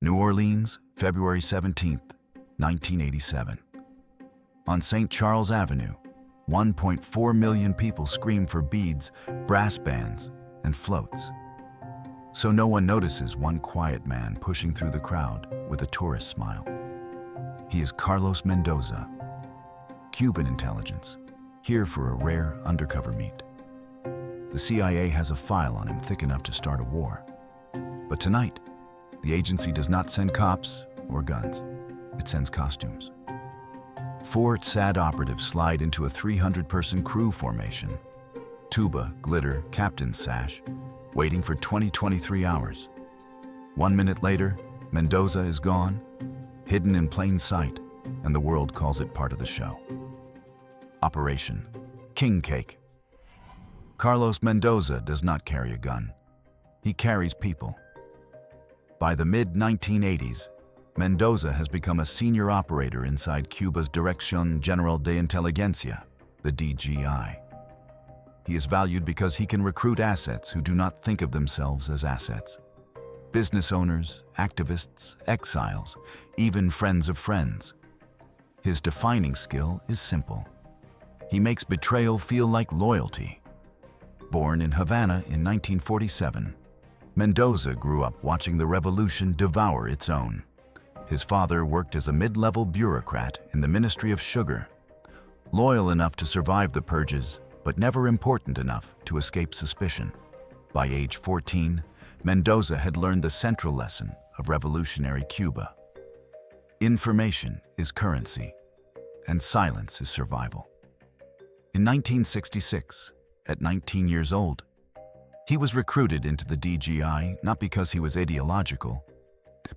New Orleans, February 17th, 1987. On St. Charles Avenue, 1.4 million people scream for beads, brass bands, and floats. So no one notices one quiet man pushing through the crowd with a tourist smile. He is Carlos Mendoza, Cuban intelligence, here for a rare undercover meet. The CIA has a file on him thick enough to start a war. But tonight, the agency does not send cops or guns. It sends costumes. 4 sad operatives slide into a 300-person crew formation. Tuba, glitter, captain's sash, waiting for 23 hours. 1 minute later, Mendoza is gone, hidden in plain sight, and the world calls it part of the show. Operation King Cake. Carlos Mendoza does not carry a gun. He carries people. By the mid-1980s, Mendoza has become a senior operator inside Cuba's Dirección General de Inteligencia, the DGI. He is valued because he can recruit assets who do not think of themselves as assets. Business owners, activists, exiles, even friends of friends. His defining skill is simple. He makes betrayal feel like loyalty. Born in Havana in 1947, Mendoza grew up watching the revolution devour its own. His father worked as a mid-level bureaucrat in the Ministry of Sugar, loyal enough to survive the purges, but never important enough to escape suspicion. By age 14, Mendoza had learned the central lesson of revolutionary Cuba. Information is currency, and silence is survival. In 1966, at 19 years old, he was recruited into the DGI not because he was ideological,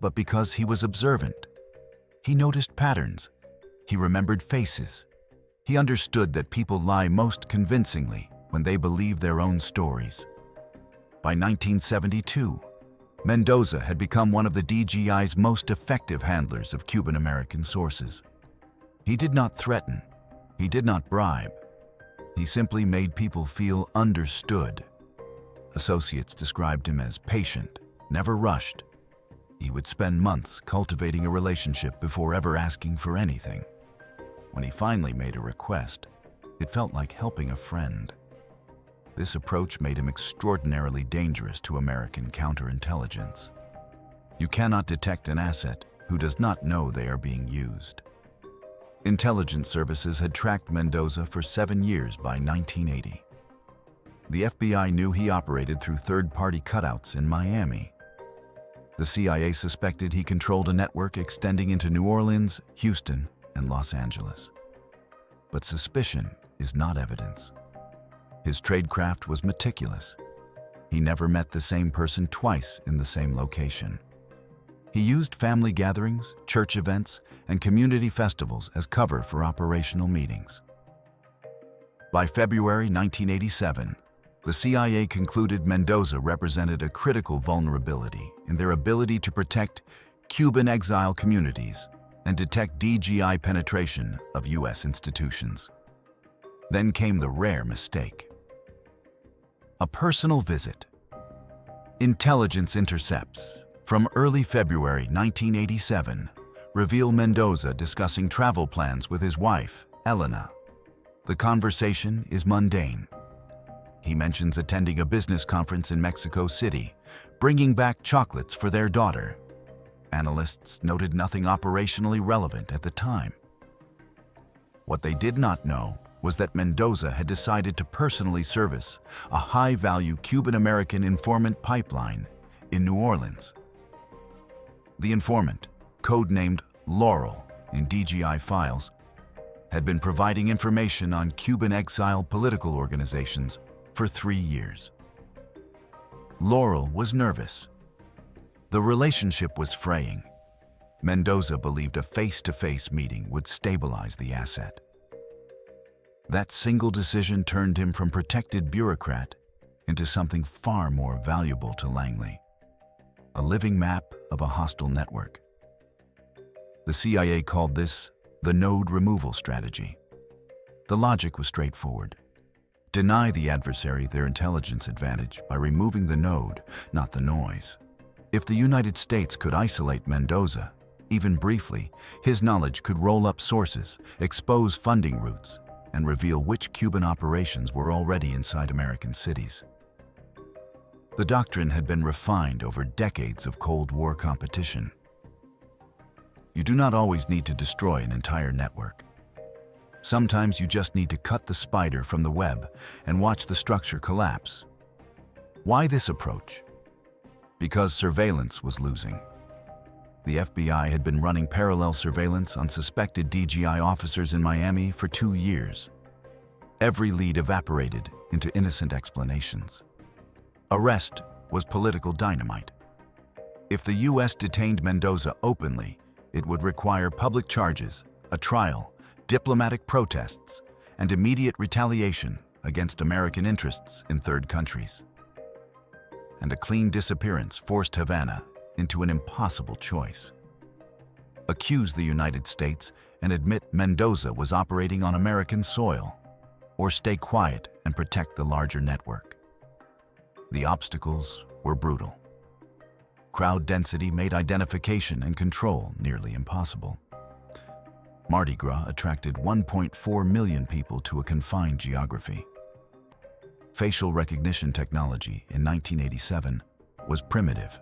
but because he was observant. He noticed patterns. He remembered faces. He understood that people lie most convincingly when they believe their own stories. By 1972, Mendoza had become one of the DGI's most effective handlers of Cuban-American sources. He did not threaten. He did not bribe. He simply made people feel understood. Associates described him as patient, never rushed. He would spend months cultivating a relationship before ever asking for anything. When he finally made a request, it felt like helping a friend. This approach made him extraordinarily dangerous to American counterintelligence. You cannot detect an asset who does not know they are being used. Intelligence services had tracked Mendoza for 7 years by 1980. The FBI knew he operated through third-party cutouts in Miami. The CIA suspected he controlled a network extending into New Orleans, Houston, and Los Angeles. But suspicion is not evidence. His tradecraft was meticulous. He never met the same person twice in the same location. He used family gatherings, church events, and community festivals as cover for operational meetings. By February 1987, the CIA concluded Mendoza represented a critical vulnerability in their ability to protect Cuban exile communities and detect DGI penetration of U.S. institutions. Then came the rare mistake. A personal visit. Intelligence intercepts from early February 1987 reveal Mendoza discussing travel plans with his wife, Elena. The conversation is mundane. He mentions attending a business conference in Mexico City, bringing back chocolates for their daughter. Analysts noted nothing operationally relevant at the time. What they did not know was that Mendoza had decided to personally service a high-value Cuban-American informant pipeline in New Orleans. The informant, codenamed Laurel in DGI files, had been providing information on Cuban exile political organizations for 3 years. Laurel was nervous. The relationship was fraying. Mendoza believed a face-to-face meeting would stabilize the asset. That single decision turned him from protected bureaucrat into something far more valuable to Langley: a living map of a hostile network. The CIA called this the node removal strategy. The logic was straightforward. Deny the adversary their intelligence advantage by removing the node, not the noise. If the United States could isolate Mendoza, even briefly, his knowledge could roll up sources, expose funding routes, and reveal which Cuban operations were already inside American cities. The doctrine had been refined over decades of Cold War competition. You do not always need to destroy an entire network. Sometimes you just need to cut the spider from the web and watch the structure collapse. Why this approach? Because surveillance was losing. The FBI had been running parallel surveillance on suspected DGI officers in Miami for 2 years. Every lead evaporated into innocent explanations. Arrest was political dynamite. If the U.S. detained Mendoza openly, it would require public charges, a trial, diplomatic protests, and immediate retaliation against American interests in third countries. And a clean disappearance forced Havana into an impossible choice. Accuse the United States and admit Mendoza was operating on American soil, or stay quiet and protect the larger network. The obstacles were brutal. Crowd density made identification and control nearly impossible. Mardi Gras attracted 1.4 million people to a confined geography. Facial recognition technology in 1987 was primitive.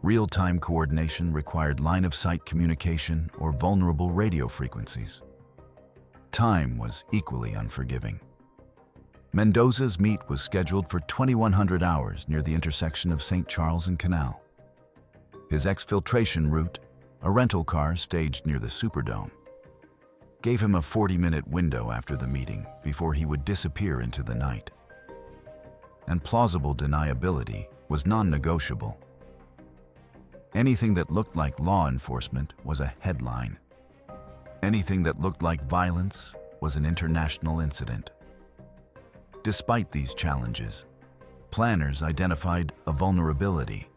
Real-time coordination required line-of-sight communication or vulnerable radio frequencies. Time was equally unforgiving. Mendoza's meet was scheduled for 2100 hours near the intersection of St. Charles and Canal. His exfiltration route, a rental car staged near the Superdome, gave him a 40-minute window after the meeting before he would disappear into the night. And plausible deniability was non-negotiable. Anything that looked like law enforcement was a headline. Anything that looked like violence was an international incident. Despite these challenges, planners identified a vulnerability.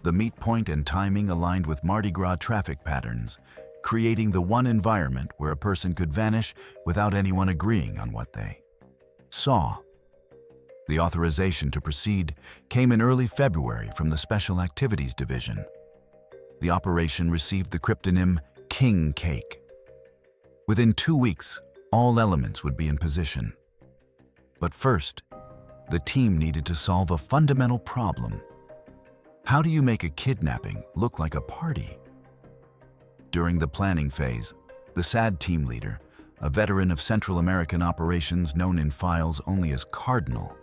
The meet point and timing aligned with Mardi Gras traffic patterns, creating the one environment where a person could vanish without anyone agreeing on what they saw. The authorization to proceed came in early February from the Special Activities Division. The operation received the cryptonym King Cake. Within 2 weeks, all elements would be in position. But first, the team needed to solve a fundamental problem. How do you make a kidnapping look like a party? During the planning phase, the SAD team leader, a veteran of Central American operations known in files only as Cardinal,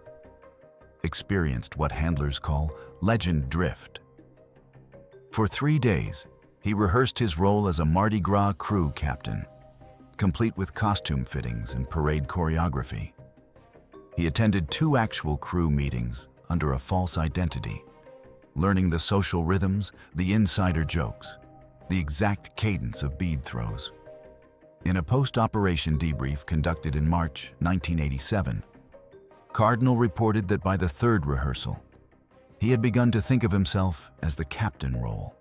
experienced what handlers call legend drift. For 3 days, he rehearsed his role as a Mardi Gras crew captain, complete with costume fittings and parade choreography. He attended 2 actual crew meetings under a false identity, learning the social rhythms, the insider jokes, the exact cadence of bead throws. In a post-operation debrief conducted in March 1987, Cardinal reported that by the 3rd rehearsal, he had begun to think of himself as the captain role,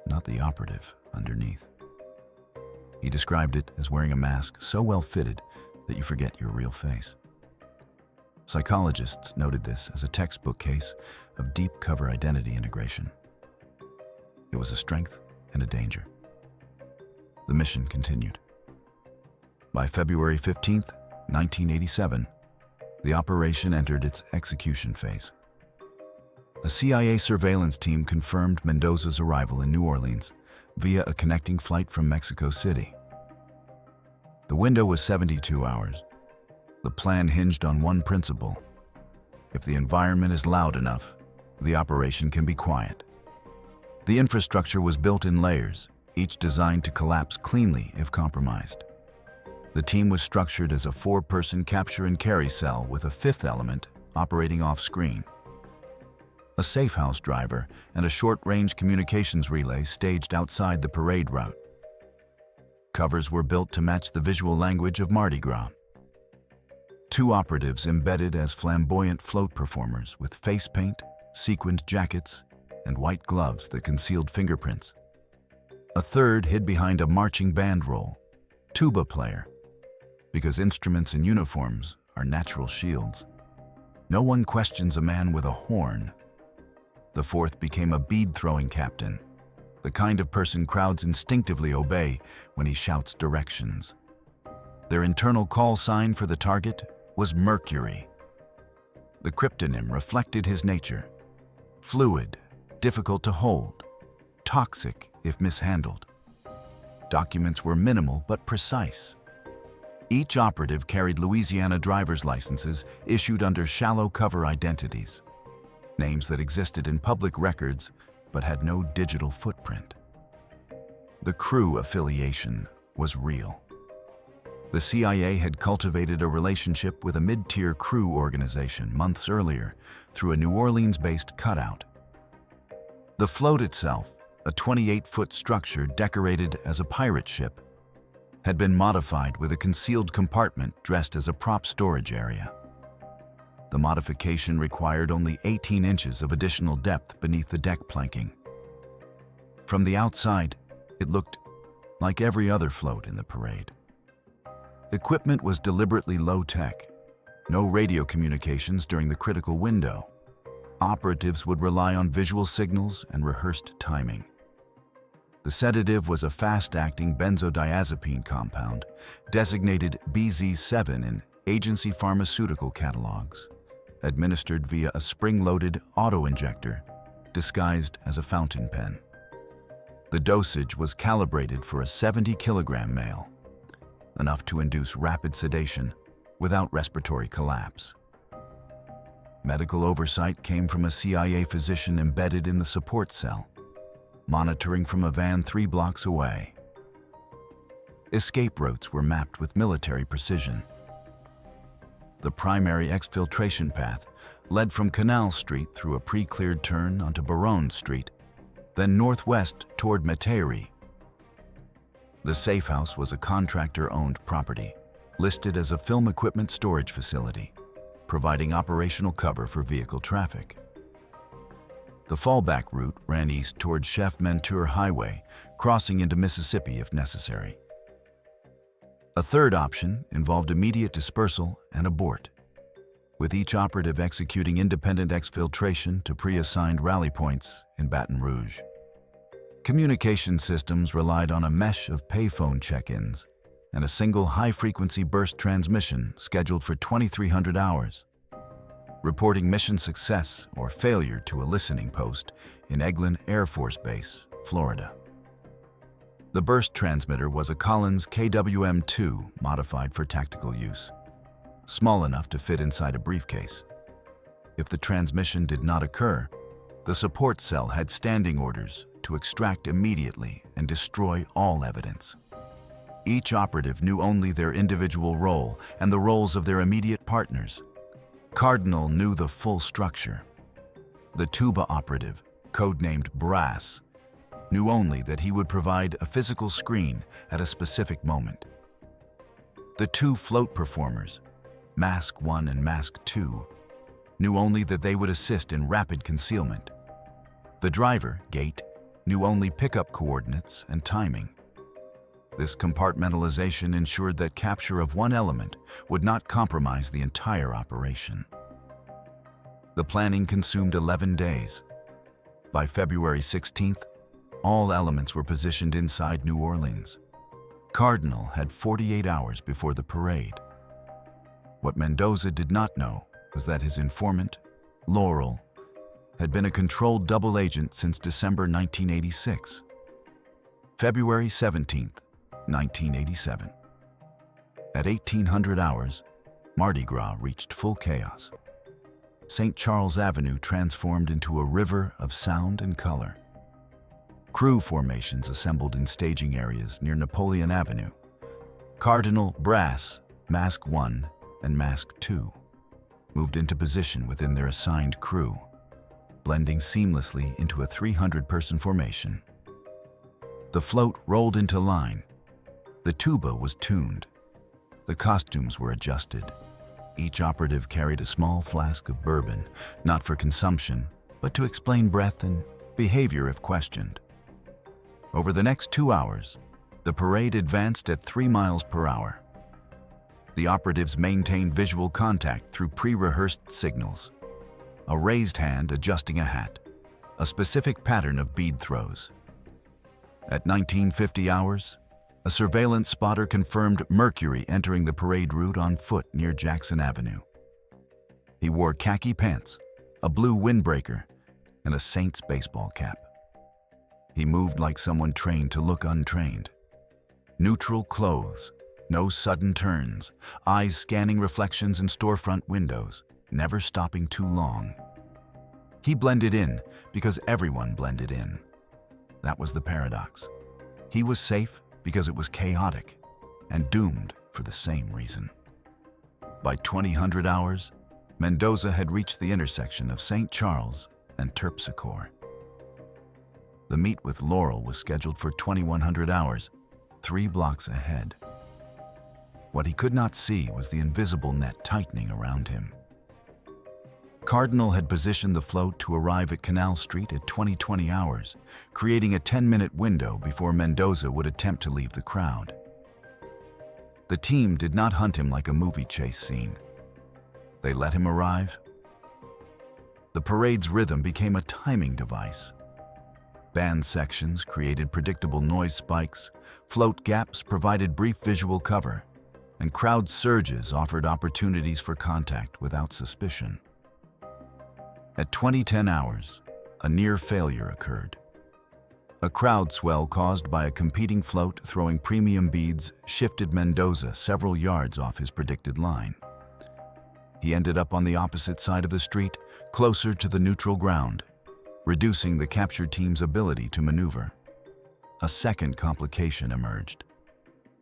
not the operative underneath. He described it as wearing a mask so well fitted that you forget your real face. Psychologists noted this as a textbook case of deep cover identity integration. It was a strength and a danger. The mission continued. By February 15th, 1987, the operation entered its execution phase. A CIA surveillance team confirmed Mendoza's arrival in New Orleans via a connecting flight from Mexico City. The window was 72 hours. The plan hinged on one principle. If the environment is loud enough, the operation can be quiet. The infrastructure was built in layers, each designed to collapse cleanly if compromised. The team was structured as a 4-person capture and carry cell with a 5th element operating off-screen. A safe house driver and a short-range communications relay staged outside the parade route. Covers were built to match the visual language of Mardi Gras. 2 operatives embedded as flamboyant float performers with face paint, sequined jackets, and white gloves that concealed fingerprints. A 3rd hid behind a marching band role, tuba player, because instruments and uniforms are natural shields. No one questions a man with a horn. The fourth became a bead-throwing captain, the kind of person crowds instinctively obey when he shouts directions. Their internal call sign for the target was Mercury. The cryptonym reflected his nature: fluid, difficult to hold, toxic if mishandled. Documents were minimal but precise. Each operative carried Louisiana driver's licenses issued under shallow cover identities, names that existed in public records but had no digital footprint. The Krewe affiliation was real. The CIA had cultivated a relationship with a mid-tier Krewe organization months earlier through a New Orleans-based cutout. The float itself, a 28-foot structure decorated as a pirate ship, had been modified with a concealed compartment dressed as a prop storage area. The modification required only 18 inches of additional depth beneath the deck planking. From the outside, it looked like every other float in the parade. Equipment was deliberately low-tech. No radio communications during the critical window. Operatives would rely on visual signals and rehearsed timing. The sedative was a fast-acting benzodiazepine compound, designated BZ7 in agency pharmaceutical catalogs, administered via a spring-loaded auto-injector disguised as a fountain pen. The dosage was calibrated for a 70-kilogram male, enough to induce rapid sedation without respiratory collapse. Medical oversight came from a CIA physician embedded in the support cell, monitoring from a van 3 blocks away. Escape routes were mapped with military precision. The primary exfiltration path led from Canal Street through a pre-cleared turn onto Baronne Street, then northwest toward Metairie. The safe house was a contractor-owned property, listed as a film equipment storage facility, providing operational cover for vehicle traffic. The fallback route ran east toward Chef Menteur Highway, crossing into Mississippi if necessary. A third option involved immediate dispersal and abort, with each operative executing independent exfiltration to pre-assigned rally points in Baton Rouge. Communication systems relied on a mesh of payphone check-ins and a single high-frequency burst transmission scheduled for 2,300 hours, reporting mission success or failure to a listening post in Eglin Air Force Base, Florida. The burst transmitter was a Collins KWM-2 modified for tactical use, small enough to fit inside a briefcase. If the transmission did not occur, the support cell had standing orders to extract immediately and destroy all evidence. Each operative knew only their individual role and the roles of their immediate partners. Cardinal knew the full structure. The tuba operative, codenamed Gras, knew only that he would provide a physical screen at a specific moment. The 2 float performers, Mask 1 and Mask 2, knew only that they would assist in rapid concealment. The driver, Gate, knew only pickup coordinates and timing. This compartmentalization ensured that capture of one element would not compromise the entire operation. The planning consumed 11 days. By February 16th, all elements were positioned inside New Orleans. Cardinal had 48 hours before the parade. What Mendoza did not know was that his informant, Laurel, had been a controlled double agent since December 1986. February 17th, 1987. At 1800 hours, Mardi Gras reached full chaos. St. Charles Avenue transformed into a river of sound and color. Krewe formations assembled in staging areas near Napoleon Avenue. Cardinal, Brass, Mask 1, and Mask 2 moved into position within their assigned crew, blending seamlessly into a 300-person formation. The float rolled into line. The tuba was tuned. The costumes were adjusted. Each operative carried a small flask of bourbon, not for consumption, but to explain breath and behavior if questioned. Over the next 2 hours, the parade advanced at 3 miles per hour. The operatives maintained visual contact through pre-rehearsed signals. A raised hand adjusting a hat, a specific pattern of bead throws. At 1950 hours, a surveillance spotter confirmed Mercury entering the parade route on foot near Jackson Avenue. He wore khaki pants, a blue windbreaker, and a Saints baseball cap. He moved like someone trained to look untrained. Neutral clothes, no sudden turns, eyes scanning reflections in storefront windows, never stopping too long. He blended in because everyone blended in. That was the paradox. He was safe because it was chaotic, and doomed for the same reason. By 2000 hours, Mendoza had reached the intersection of St. Charles and Terpsichore. The meet with Laurel was scheduled for 2100 hours, 3 blocks ahead. What he could not see was the invisible net tightening around him. Cardinal had positioned the float to arrive at Canal Street at 2020 hours, creating a 10-minute window before Mendoza would attempt to leave the crowd. The team did not hunt him like a movie chase scene. They let him arrive. The parade's rhythm became a timing device. Band sections created predictable noise spikes, float gaps provided brief visual cover, and crowd surges offered opportunities for contact without suspicion. At 2010 hours, a near failure occurred. A crowd swell caused by a competing float throwing premium beads shifted Mendoza several yards off his predicted line. He ended up on the opposite side of the street, closer to the neutral ground, reducing the captured team's ability to maneuver. A second complication emerged.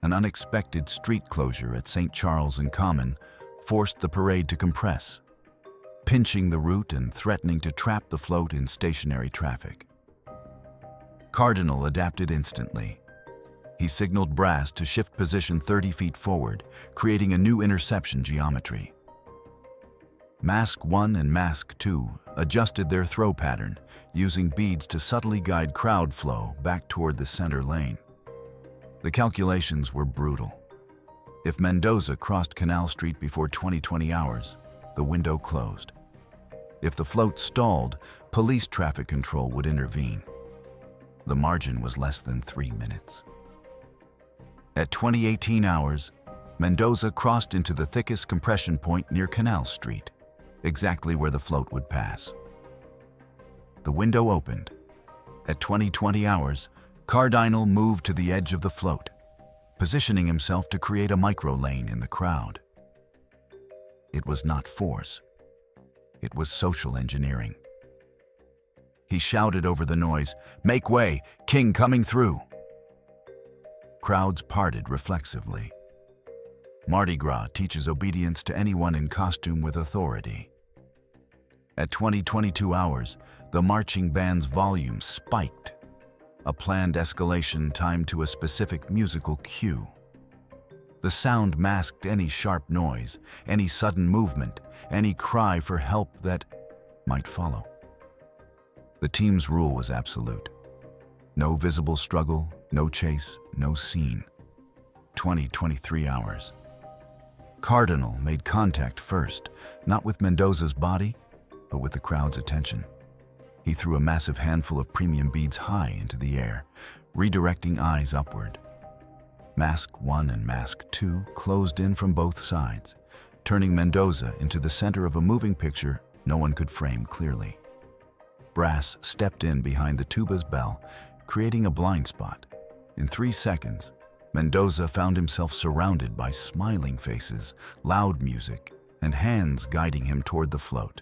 An unexpected street closure at St. Charles and Common forced the parade to compress, pinching the route and threatening to trap the float in stationary traffic. Cardinal adapted instantly. He signaled Brass to shift position 30 feet forward, creating a new interception geometry. Mask 1 and Mask 2 adjusted their throw pattern, using beads to subtly guide crowd flow back toward the center lane. The calculations were brutal. If Mendoza crossed Canal Street before 2020 hours, the window closed. If the float stalled, police traffic control would intervene. The margin was less than 3 minutes. At 2018 hours, Mendoza crossed into the thickest compression point near Canal Street, exactly where the float would pass. The window opened. At 2020 hours, Cardinal moved to the edge of the float, positioning himself to create a micro-lane in the crowd. It was not force. It was social engineering. He shouted over the noise, "Make way! King coming through!" Crowds parted reflexively. Mardi Gras teaches obedience to anyone in costume with authority. At 2022 hours, the marching band's volume spiked, a planned escalation timed to a specific musical cue. The sound masked any sharp noise, any sudden movement, any cry for help that might follow. The team's rule was absolute. No visible struggle, no chase, no scene. 20-23 hours. Cardinal made contact first, not with Mendoza's body, but with the crowd's attention. He threw a massive handful of premium beads high into the air, redirecting eyes upward. Mask 1 and Mask 2 closed in from both sides, turning Mendoza into the center of a moving picture no one could frame clearly. Brass stepped in behind the tuba's bell, creating a blind spot. In 3 seconds, Mendoza found himself surrounded by smiling faces, loud music, and hands guiding him toward the float.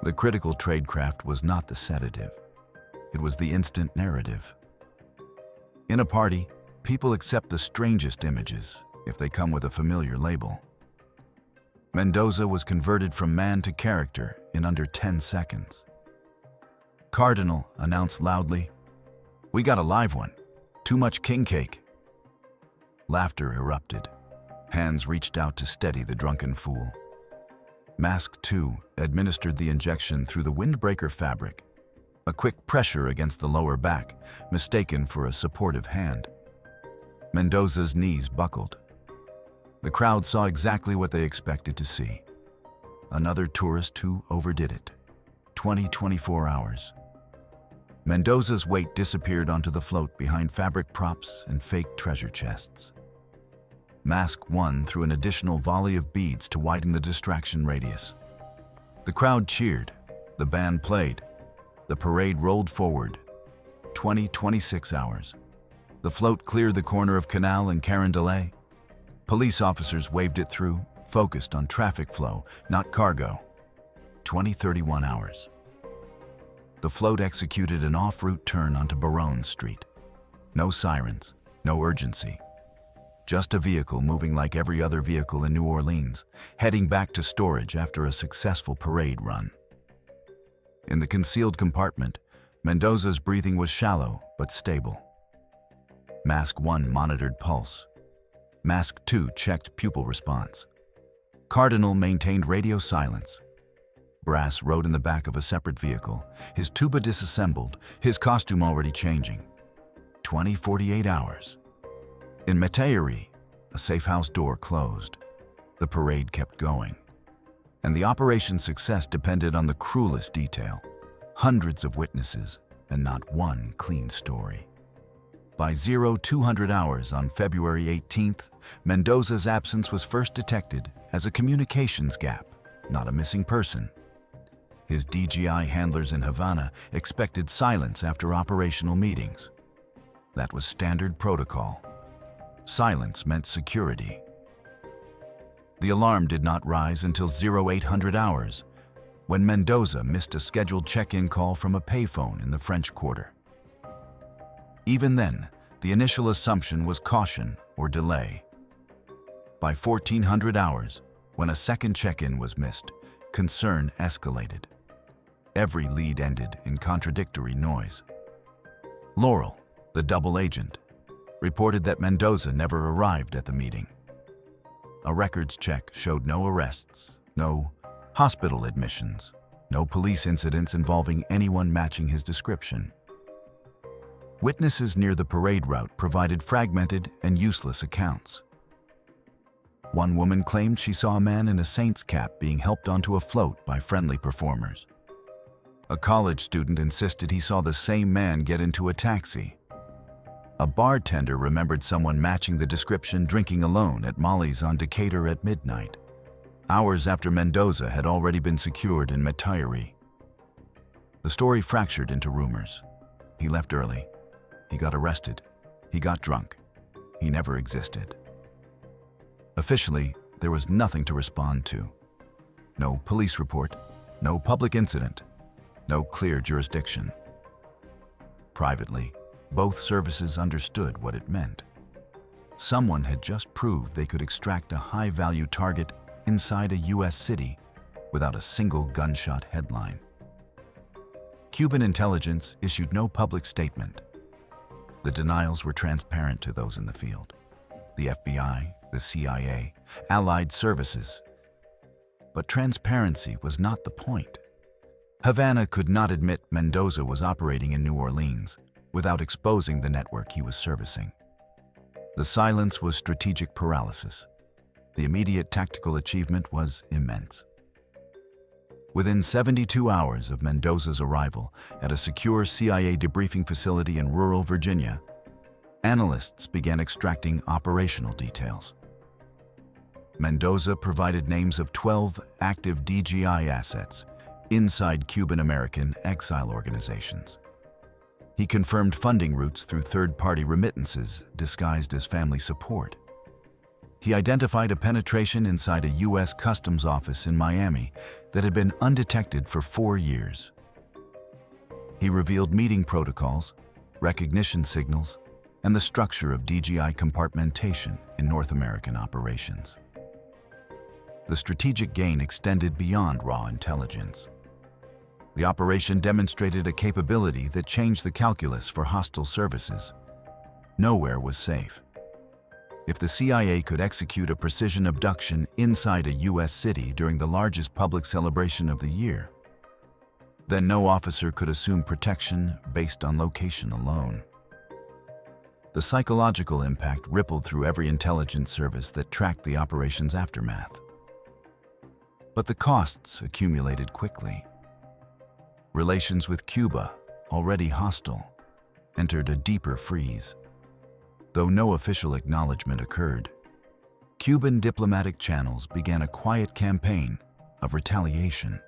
The critical tradecraft was not the sedative. It was the instant narrative. In a party, people accept the strangest images if they come with a familiar label. Mendoza was converted from man to character in under 10 seconds. Cardinal announced loudly, "We got a live one. Too much king cake." Laughter erupted. Hands reached out to steady the drunken fool. Mask 2 administered the injection through the windbreaker fabric, a quick pressure against the lower back, mistaken for a supportive hand. Mendoza's knees buckled. The crowd saw exactly what they expected to see. Another tourist who overdid it. 24 hours. Mendoza's weight disappeared onto the float behind fabric props and fake treasure chests. Mask 1 threw an additional volley of beads to widen the distraction radius. The crowd cheered. The band played. The parade rolled forward. 26 hours. The float cleared the corner of Canal and Carondelet. Police officers waved it through, focused on traffic flow, not cargo. 31 hours. The float executed an off-route turn onto Baronne Street. No sirens, no urgency. Just a vehicle moving like every other vehicle in New Orleans, heading back to storage after a successful parade run. In the concealed compartment, Mendoza's breathing was shallow but stable. Mask 1 monitored pulse. Mask 2 checked pupil response. Cardinal maintained radio silence. Gras rode in the back of a separate vehicle, his tuba disassembled, his costume already changing. 48 hours. In Metairie, a safe house door closed. The parade kept going. And the operation's success depended on the cruelest detail. Hundreds of witnesses, and not one clean story. By 0200 hours on February 18th, Mendoza's absence was first detected as a communications gap, not a missing person. His DGI handlers in Havana expected silence after operational meetings. That was standard protocol. Silence meant security. The alarm did not rise until 0800 hours, when Mendoza missed a scheduled check-in call from a payphone in the French Quarter. Even then, the initial assumption was caution or delay. By 1400 hours, when a second check-in was missed, concern escalated. Every lead ended in contradictory noise. Laurel, the double agent, reported that Mendoza never arrived at the meeting. A records check showed no arrests, no hospital admissions, no police incidents involving anyone matching his description. Witnesses near the parade route provided fragmented and useless accounts. One woman claimed she saw a man in a saint's cap being helped onto a float by friendly performers. A college student insisted he saw the same man get into a taxi. A bartender remembered someone matching the description drinking alone at Molly's on Decatur at midnight, hours after Mendoza had already been secured in Metairie. The story fractured into rumors. He left early. He got arrested. He got drunk. He never existed. Officially, there was nothing to respond to. No police report, no public incident, no clear jurisdiction. Privately, both services understood what it meant. Someone had just proved they could extract a high-value target inside a U.S. city without a single gunshot headline. Cuban intelligence issued no public statement. The denials were transparent to those in the field. The FBI, the CIA, allied services. But transparency was not the point. Havana could not admit Mendoza was operating in New Orleans without exposing the network he was servicing. The silence was strategic paralysis. The immediate tactical achievement was immense. Within 72 hours of Mendoza's arrival at a secure CIA debriefing facility in rural Virginia, analysts began extracting operational details. Mendoza provided names of 12 active DGI assets inside Cuban-American exile organizations. He confirmed funding routes through third-party remittances disguised as family support. He identified a penetration inside a U.S. Customs office in Miami that had been undetected for 4 years. He revealed meeting protocols, recognition signals, and the structure of DGI compartmentation in North American operations. The strategic gain extended beyond raw intelligence. The operation demonstrated a capability that changed the calculus for hostile services. Nowhere was safe. If the CIA could execute a precision abduction inside a U.S. city during the largest public celebration of the year, then no officer could assume protection based on location alone. The psychological impact rippled through every intelligence service that tracked the operation's aftermath. But the costs accumulated quickly. Relations with Cuba, already hostile, entered a deeper freeze. Though no official acknowledgement occurred, Cuban diplomatic channels began a quiet campaign of retaliation.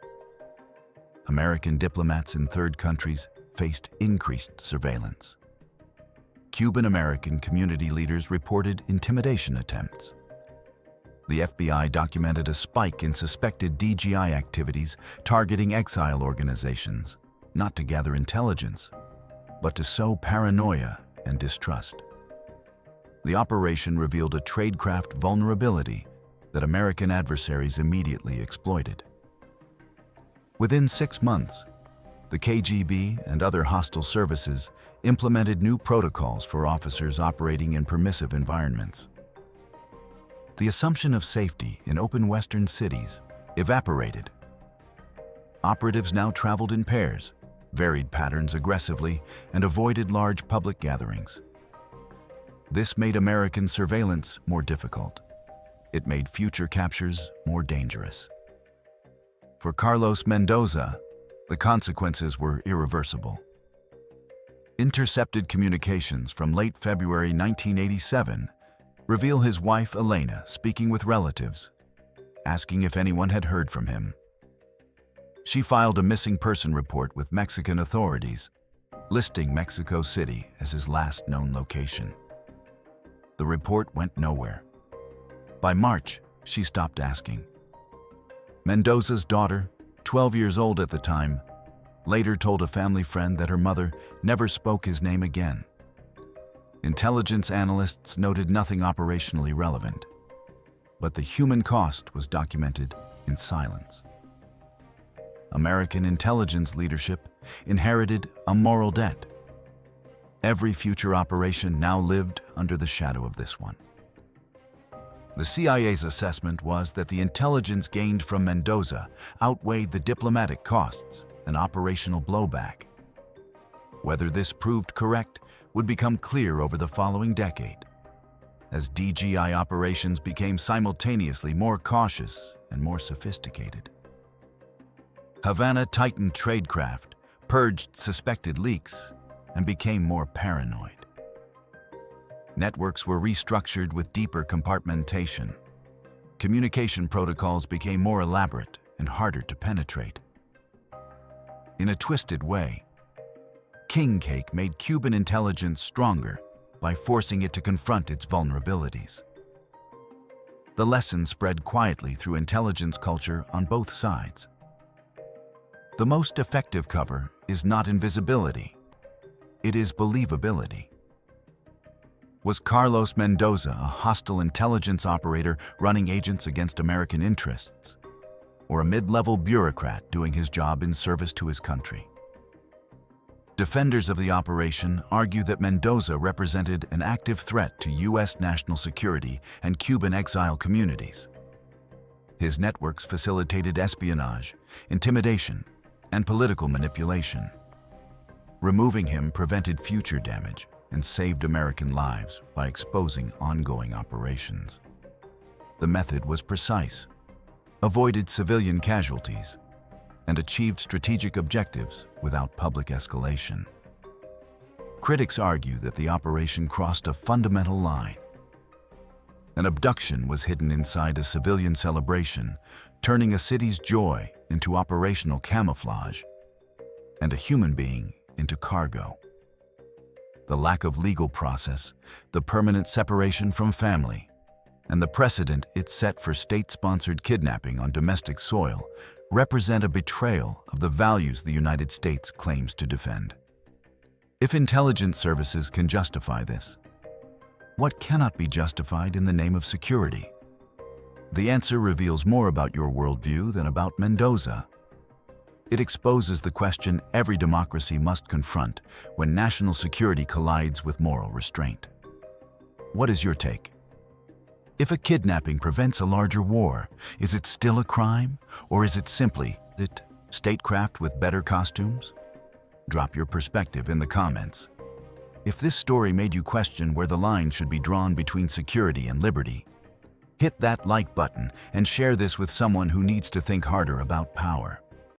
American diplomats in third countries faced increased surveillance. Cuban-American community leaders reported intimidation attempts. The FBI documented a spike in suspected DGI activities targeting exile organizations, not to gather intelligence, but to sow paranoia and distrust. The operation revealed a tradecraft vulnerability that American adversaries immediately exploited. Within 6 months, the KGB and other hostile services implemented new protocols for officers operating in permissive environments. The assumption of safety in open Western cities evaporated. Operatives now traveled in pairs, varied patterns aggressively, and avoided large public gatherings. This made American surveillance more difficult. It made future captures more dangerous. For Carlos Mendoza, the consequences were irreversible. Intercepted communications from late February 1987 reveal his wife Elena speaking with relatives, asking if anyone had heard from him. She filed a missing person report with Mexican authorities, listing Mexico City as his last known location. The report went nowhere. By March, she stopped asking. Mendoza's daughter, 12 years old at the time, later told a family friend that her mother never spoke his name again. Intelligence analysts noted nothing operationally relevant, but the human cost was documented in silence. American intelligence leadership inherited a moral debt. Every future operation now lived under the shadow of this one. The CIA's assessment was that the intelligence gained from Mendoza outweighed the diplomatic costs and operational blowback. Whether this proved correct would become clear over the following decade, as DGI operations became simultaneously more cautious and more sophisticated. Havana tightened tradecraft, purged suspected leaks, and became more paranoid. Networks were restructured with deeper compartmentation. Communication protocols became more elaborate and harder to penetrate. In a twisted way, King Cake made Cuban intelligence stronger by forcing it to confront its vulnerabilities. The lesson spread quietly through intelligence culture on both sides. The most effective cover is not invisibility, it is believability. Was Carlos Mendoza a hostile intelligence operator running agents against American interests, or a mid-level bureaucrat doing his job in service to his country? Defenders of the operation argue that Mendoza represented an active threat to U.S. national security and Cuban exile communities. His networks facilitated espionage, intimidation, and political manipulation. Removing him prevented future damage and saved American lives by exposing ongoing operations. The method was precise, avoided civilian casualties, and achieved strategic objectives without public escalation. Critics argue that the operation crossed a fundamental line. An abduction was hidden inside a civilian celebration, turning a city's joy into operational camouflage, and a human being into cargo. The lack of legal process, the permanent separation from family, and the precedent it set for state-sponsored kidnapping on domestic soil represent a betrayal of the values the United States claims to defend. If intelligence services can justify this, what cannot be justified in the name of security? The answer reveals more about your worldview than about Mendoza. It exposes the question every democracy must confront when national security collides with moral restraint. What is your take? If a kidnapping prevents a larger war, is it still a crime, or is it simply statecraft with better costumes? Drop your perspective in the comments. If this story made you question where the line should be drawn between security and liberty, hit that like button and share this with someone who needs to think harder about power.